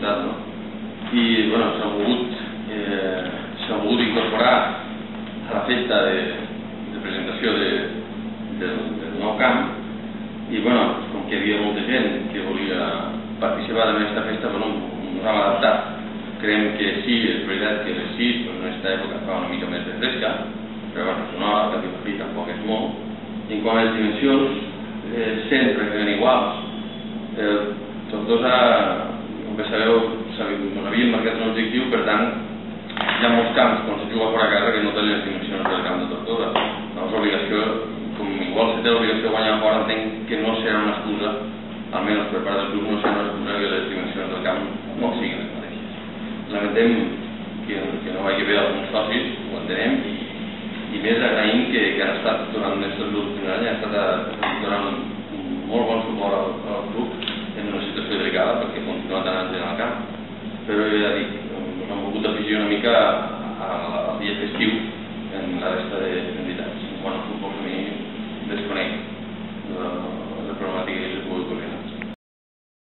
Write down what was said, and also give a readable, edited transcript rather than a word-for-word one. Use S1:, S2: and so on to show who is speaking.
S1: costat, no? I, bueno, s'ha volgut incorporar a la festa de presentació del nou camp i, bueno, com que hi havia molta gent que volia participar en aquesta festa, bueno, ens hem adaptat. Creiem que sí, és veritat que les 6 en aquesta època fa una mica més de fresca, però bueno, és una hora, que aquí tampoc és molt. I en quant a les dimensions, sempre eren iguals. Tortosa, com bé sabeu, havíem marcat un objectiu, per tant, hi ha molts camps quan se juga fora a casa que no tenen les dimensions del camp de Tortosa. Llavors l'obligació, com igual se té l'obligació de guanyar fora, entenc que no serà una excusa, almenys per part del club no serà una excusa que les dimensions del camp no siguin les mateixes. Lamentem que no vagi bé alguns socis, ho entenem, i més agraïm que han estat durant aquests últims anys, han estat donant un molt bon suport al club en una situació delicada perquè continua anant gent al camp. Però ja dic, hem volgut afegir una mica al dia festiu